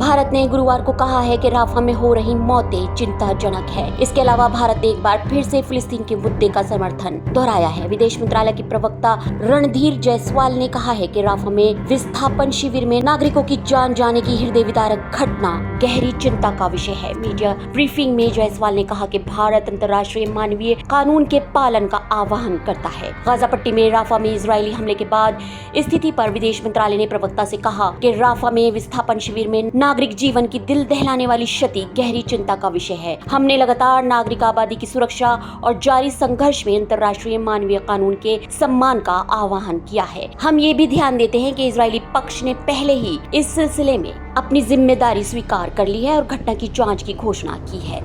भारत ने गुरुवार को कहा है कि राफा में हो रही मौतें चिंताजनक है। इसके अलावा भारत ने एक बार फिर से फिलिस्तीन के मुद्दे का समर्थन दोहराया है। विदेश मंत्रालय के प्रवक्ता रणधीर जायसवाल ने कहा है कि राफा में विस्थापन शिविर में नागरिकों की जान जाने की हृदय विदारक घटना गहरी चिंता का विषय है। मीडिया ब्रीफिंग में जायसवाल ने कहा कि भारत अंतर्राष्ट्रीय मानवीय कानून के पालन का आह्वान करता है। गाजा पट्टी में राफा में इजरायली हमले के बाद स्थिति पर विदेश मंत्रालय ने प्रवक्ता से कहा कि राफा में विस्थापन शिविर में नागरिक जीवन की दिल दहलाने वाली क्षति गहरी चिंता का विषय है। हमने लगातार नागरिक आबादी की सुरक्षा और जारी संघर्ष में अंतर्राष्ट्रीय मानवीय कानून के सम्मान का आह्वान किया है। हम ये भी ध्यान देते हैं कि इजरायली पक्ष ने पहले ही इस सिलसिले में अपनी जिम्मेदारी स्वीकार कर ली है और घटना की जांच की घोषणा की है।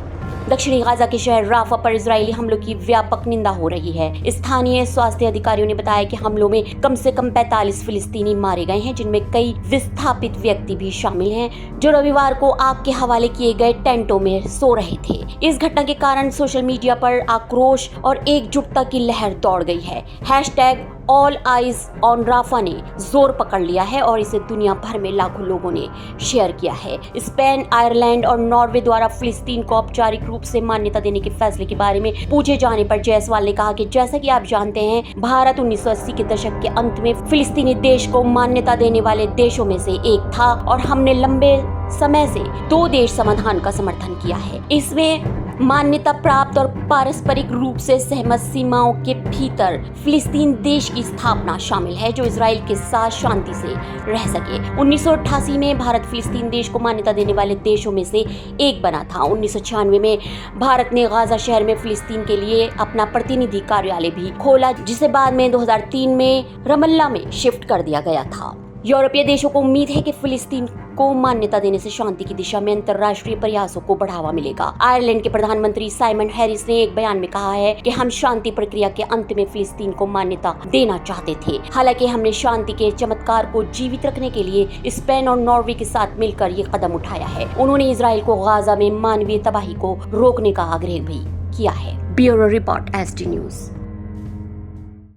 दक्षिणी गाजा के शहर राफा पर इजरायली हमलों की व्यापक निंदा हो रही है। स्थानीय स्वास्थ्य अधिकारियों ने बताया कि हमलों में कम से कम 45 फिलिस्तीनी मारे गए हैं, जिनमें कई विस्थापित व्यक्ति भी शामिल हैं, जो रविवार को आग के हवाले किए गए टेंटों में सो रहे थे। इस घटना के कारण सोशल मीडिया पर आक्रोश और एकजुटता की लहर दौड़ गई है। Hashtag all eyes on Rafah ने जोर पकड़ लिया है और इसे दुनिया भर में लाखों लोगों ने शेयर किया है। स्पेन, आयरलैंड और नॉर्वे द्वारा फिलिस्तीन को औपचारिक रूप से मान्यता देने के फैसले के बारे में पूछे जाने पर जायसवाल ने कहा कि जैसा कि आप जानते हैं, भारत 1980 के दशक के अंत में फिलिस्तीनी देश को मान्यता देने वाले देशों में से एक था और हमने लंबे समय से 2 देश समाधान का समर्थन किया है। इसमें मान्यता प्राप्त और पारस्परिक रूप से सहमत सीमाओं के भीतर फिलिस्तीन देश की स्थापना शामिल है, जो इजराइल के साथ शांति से रह सके। 1988 में भारत फिलिस्तीन देश को मान्यता देने वाले देशों में से एक बना था। 1996 में भारत ने गाजा शहर में फिलिस्तीन के लिए अपना प्रतिनिधि कार्यालय भी खोला, जिसे बाद में 2003 में रमल्ला में शिफ्ट कर दिया गया था। यूरोपीय देशों को उम्मीद है कि फिलिस्तीन को मान्यता देने से शांति की दिशा में अंतर्राष्ट्रीय प्रयासों को बढ़ावा मिलेगा। आयरलैंड के प्रधानमंत्री साइमन हैरिस ने एक बयान में कहा है कि हम शांति प्रक्रिया के अंत में फिलिस्तीन को मान्यता देना चाहते थे। हालांकि हमने शांति के चमत्कार को जीवित रखने के लिए स्पेन और नॉर्वे के साथ मिलकर ये कदम उठाया है। उन्होंने इजराइल को गाजा में मानवीय तबाही को रोकने का आग्रह भी किया है। Bureau report, SD news.